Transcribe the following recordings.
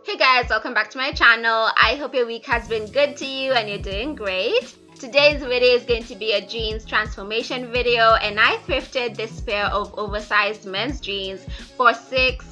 Hey guys, welcome back to my channel. I hope your week has been good to you and you're doing great. Today's video is going to be a jeans transformation video, and I thrifted this pair of oversized men's jeans for $6.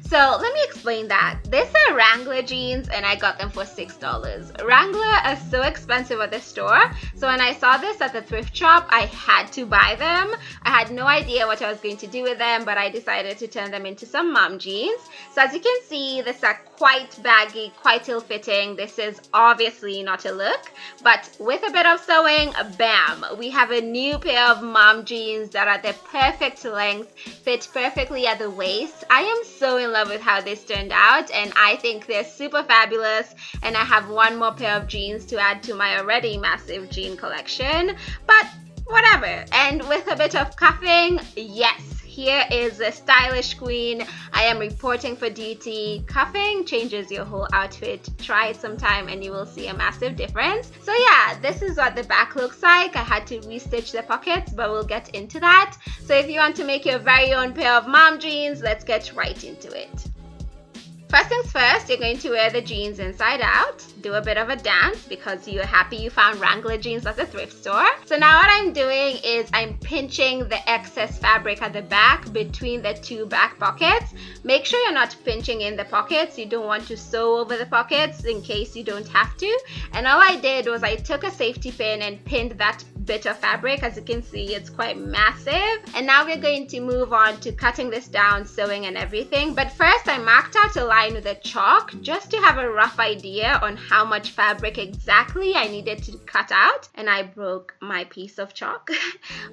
So let me explain that. These are Wrangler jeans and I got them for $6. Wrangler are so expensive at the store, so when I saw this at the thrift shop, I had to buy them. I had no idea what I was going to do with them, but I decided to turn them into some mom jeans. So as you can see, these are quite baggy, quite ill-fitting. This is obviously not a look, but with a bit of sewing, bam, we have a new pair of mom jeans that are the perfect length, fit perfectly at the waist. I am so in love with how this turned out, and I think they're super fabulous, and I have one more pair of jeans to add to my already massive jean collection, but whatever. And with a bit of cuffing, yes, here is a stylish queen. I am reporting for duty. Cuffing changes your whole outfit. Try it sometime and you will see a massive difference. So yeah, this is what the back looks like. I had to restitch the pockets, but we'll get into that. So if you want to make your very own pair of mom jeans, let's get right into it. First things first, you're going to wear the jeans inside out, do a bit of a dance because you're happy you found Wrangler jeans at the thrift store. So now what I'm doing is I'm pinching the excess fabric at the back between the two back pockets. Make sure you're not pinching in the pockets. You don't want to sew over the pockets in case you don't have to. And all I did was I took a safety pin and pinned that bit of fabric. As you can see, it's quite massive. And now we're going to move on to cutting this down, sewing and everything. But first I marked out a line with a chalk just to have a rough idea on how much fabric exactly I needed to cut out, and I broke my piece of chalk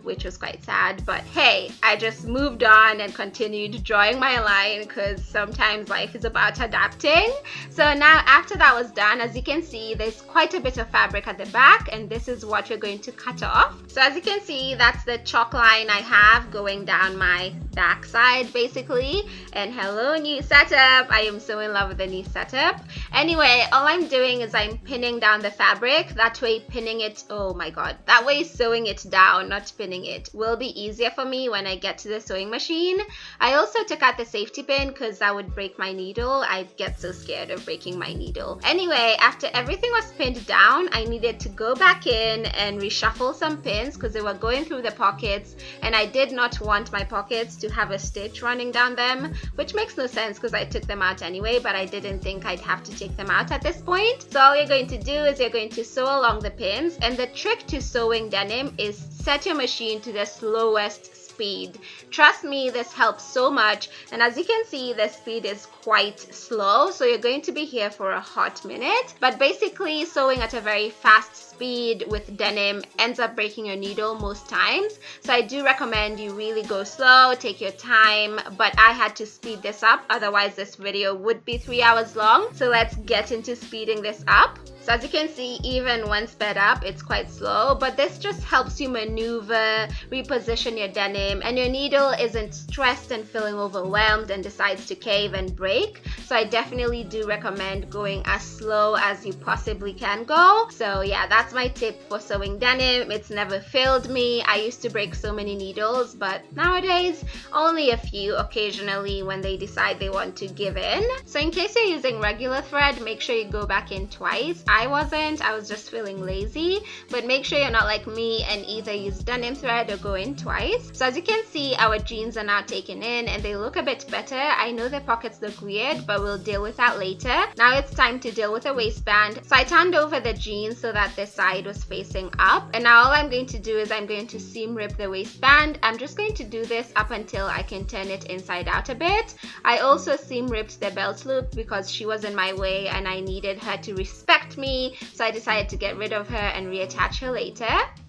which was quite sad, but hey, I just moved on and continued drawing my line because sometimes life is about adapting. So now after that was done, as you can see, there's quite a bit of fabric at the back, and this is what we're going to cut off. So as you can see, that's the chalk line I have going down my back side basically. And hello new setup, I am so in love with the new setup. Anyway, all I'm doing is I'm pinning down the fabric. That way pinning it, oh my god, that way sewing it down, not pinning it, will be easier for me when I get to the sewing machine. I also took out the safety pin because that would break my needle. I get so scared of breaking my needle. Anyway, after everything was pinned down, I needed to go back in and reshuffle some pins because they were going through the pockets, and I did not want my pockets to have a stitch running down them, which makes no sense because I took them out anyway, but I didn't think I'd have to take them out at this point. So all you're going to do is you're going to sew along the pins, and the trick to sewing denim is set your machine to the slowest speed. Trust me, this helps so much. And as you can see, the speed is quite slow, so you're going to be here for a hot minute. But basically, sewing at a very fast speed with denim ends up breaking your needle most times. So I do recommend you really go slow, take your time, but I had to speed this up, otherwise this video would be 3 hours long. So let's get into speeding this up. So as you can see, even when sped up, it's quite slow, but this just helps you maneuver, reposition your denim, and your needle isn't stressed and feeling overwhelmed and decides to cave and break. So I definitely do recommend going as slow as you possibly can go. So yeah, that's my tip for sewing denim. It's never failed me. I used to break so many needles, but nowadays only a few occasionally when they decide they want to give in. So in case you're using regular thread, make sure you go back in twice. I was just feeling lazy, but make sure you're not like me and either use denim thread or go in twice. So as you can see, our jeans are now taken in and they look a bit better. I know the pockets look weird, but we'll deal with that later. Now it's time to deal with the waistband. So I turned over the jeans so that the side was facing up, and now all I'm going to do is I'm going to seam rip the waistband. I'm just going to do this up until I can turn it inside out a bit. I also seam ripped the belt loop because she was in my way and I needed her to respect me, so I decided to get rid of her and reattach her later.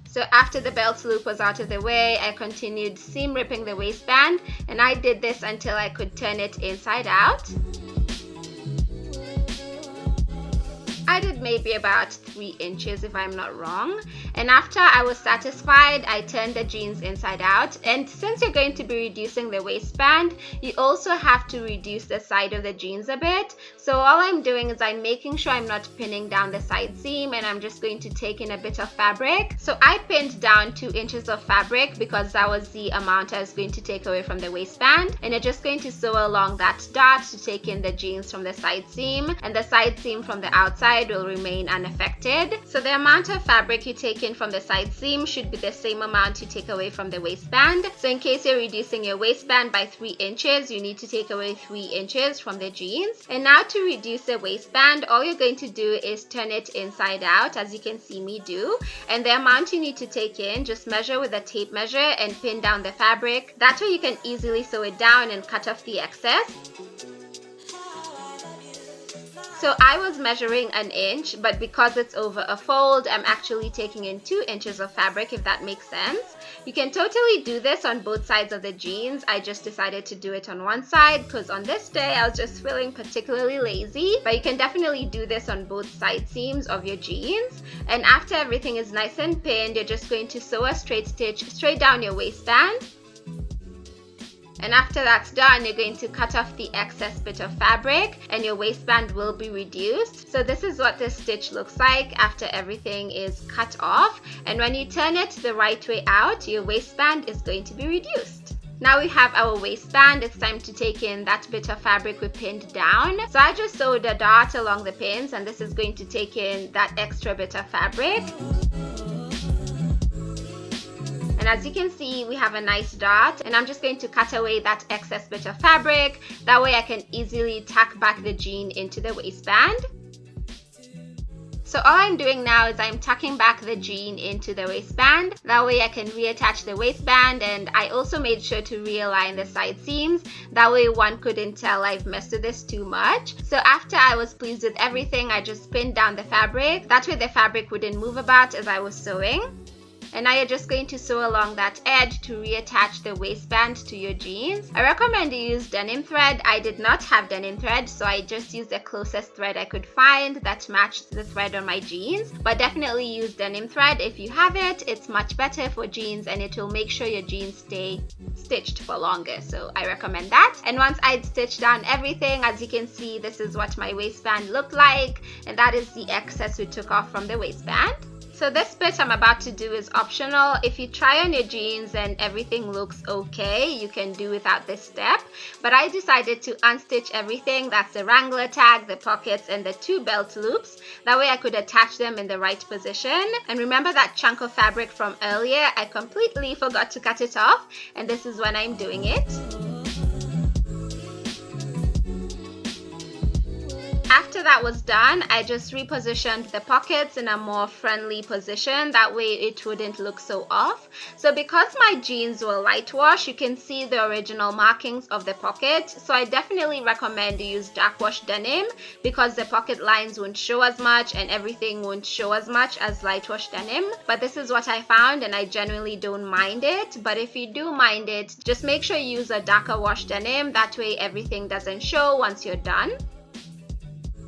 So after the belt loop was out of the way, I continued seam ripping the waistband, and I did this until I could turn it inside out. I did maybe about 3 inches if I'm not wrong. And after I was satisfied, I turned the jeans inside out. And since you're going to be reducing the waistband, you also have to reduce the side of the jeans a bit. So all I'm doing is I'm making sure I'm not pinning down the side seam, and I'm just going to take in a bit of fabric. So I pinned down 2 inches of fabric because that was the amount I was going to take away from the waistband. And you're just going to sew along that dot to take in the jeans from the side seam, and the side seam from the outside will remain unaffected. So the amount of fabric you take in from the side seam should be the same amount you take away from the waistband. So in case you're reducing your waistband by 3 inches, you need to take away 3 inches from the jeans. And now to reduce the waistband, all you're going to do is turn it inside out, as you can see me do. And the amount you need to take in, just measure with a tape measure and pin down the fabric. That way you can easily sew it down and cut off the excess. So I was measuring an inch, but because it's over a fold, I'm actually taking in 2 inches of fabric, if that makes sense. You can totally do this on both sides of the jeans. I just decided to do it on one side because on this day I was just feeling particularly lazy. But you can definitely do this on both side seams of your jeans. And after everything is nice and pinned, you're just going to sew a straight stitch straight down your waistband. And after that's done, you're going to cut off the excess bit of fabric and your waistband will be reduced. So this is what this stitch looks like after everything is cut off. And when you turn it the right way out, your waistband is going to be reduced. Now we have our waistband. It's time to take in that bit of fabric we pinned down. So I just sewed a dot along the pins, and this is going to take in that extra bit of fabric. And as you can see, we have a nice dot, and I'm just going to cut away that excess bit of fabric. That way I can easily tack back the jean into the waistband. So all I'm doing now is I'm tucking back the jean into the waistband. That way I can reattach the waistband, and I also made sure to realign the side seams. That way one couldn't tell I've messed with this too much. So after I was pleased with everything, I just pinned down the fabric. That way the fabric wouldn't move about as I was sewing. And now you're just going to sew along that edge to reattach the waistband to your jeans. I recommend you use denim thread. I did not have denim thread, so I just used the closest thread I could find that matched the thread on my jeans. But definitely use denim thread if you have it. It's much better for jeans, and it will make sure your jeans stay stitched for longer. So I recommend that. And once I'd stitched down everything, as you can see, this is what my waistband looked like, and that is the excess we took off from the waistband. So this bit I'm about to do is optional. If you try on your jeans and everything looks okay, you can do without this step. But I decided to unstitch everything. That's the wrangler tag, the pockets, and the 2 belt loops. That way I could attach them in the right position. And remember that chunk of fabric from earlier? I completely forgot to cut it off, and this is when I'm doing it. After that was done, I just repositioned the pockets in a more friendly position. That way it wouldn't look so off. So because my jeans were light wash, you can see the original markings of the pocket. So I definitely recommend you use dark wash denim because the pocket lines won't show as much and everything won't show as much as light wash denim. But this is what I found, and I genuinely don't mind it. But if you do mind it, just make sure you use a darker wash denim. That way everything doesn't show once you're done.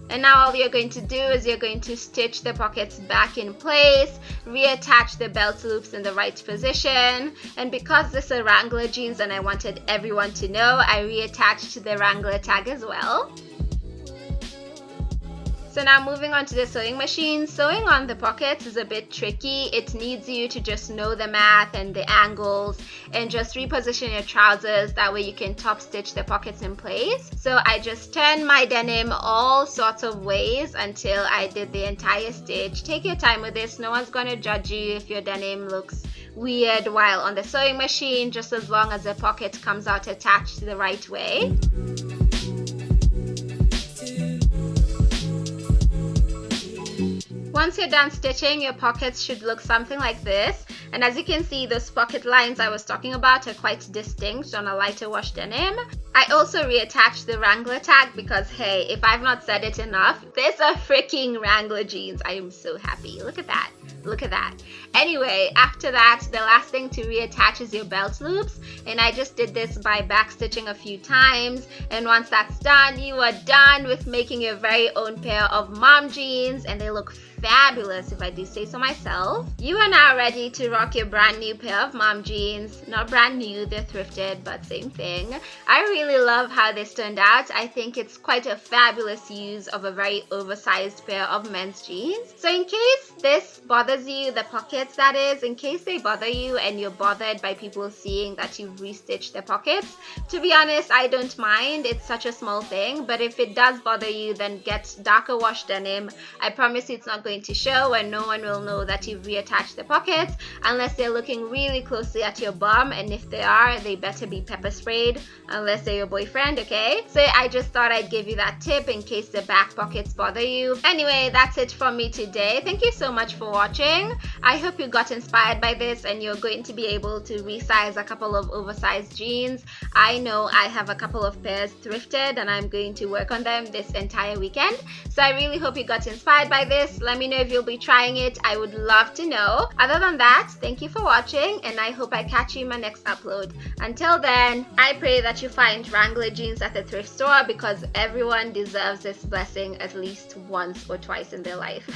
And now all you're going to do is you're going to stitch the pockets back in place, reattach the belt loops in the right position. And because this are Wrangler jeans and I wanted everyone to know, I reattached the Wrangler tag as well. So now moving on to the sewing machine. Sewing on the pockets is a bit tricky. It needs you to just know the math and the angles and just reposition your trousers. That way you can top stitch the pockets in place. So I just turned my denim all sorts of ways until I did the entire stitch. Take your time with this. No one's going to judge you if your denim looks weird while on the sewing machine, just as long as the pocket comes out attached the right way. Once you're done stitching, your pockets should look something like this. And as you can see, those pocket lines I was talking about are quite distinct on a lighter wash denim. I also reattached the Wrangler tag because, hey, if I've not said it enough, there's a freaking Wrangler jeans. I am so happy. Look at that. Look at that. Anyway, after that, the last thing to reattach is your belt loops, and I just did this by backstitching a few times, and once that's done, you are done with making your very own pair of mom jeans, and they look fabulous if I do say so myself. You are now ready to rock your brand new pair of mom jeans. Not brand new, they're thrifted, but same thing. I really love how this turned out. I think it's quite a fabulous use of a very oversized pair of men's jeans. So in case this bothers you, the pockets that is, in case they bother you and you're bothered by people seeing that you've restitched their pockets, to be honest, I don't mind. It's such a small thing, but if it does bother you, then get darker wash denim. I promise you it's not going to show and no one will know that you've reattached the pockets unless they're looking really closely at your bum, and if they are, they better be pepper sprayed unless they're your boyfriend, okay? So I just thought I'd give you that tip in case the back pockets bother you. Anyway, that's it from me today. Thank you so much for watching. I hope you got inspired by this and you're going to be able to resize a couple of oversized jeans. I know I have a couple of pairs thrifted and I'm going to work on them this entire weekend. So I really hope you got inspired by this. Let me know if you'll be trying it. I would love to know. Other than that, thank you for watching and I hope I catch you in my next upload. Until then, I pray that you find Wrangler jeans at the thrift store because everyone deserves this blessing at least once or twice in their life.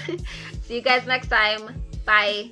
See you guys next time. Bye.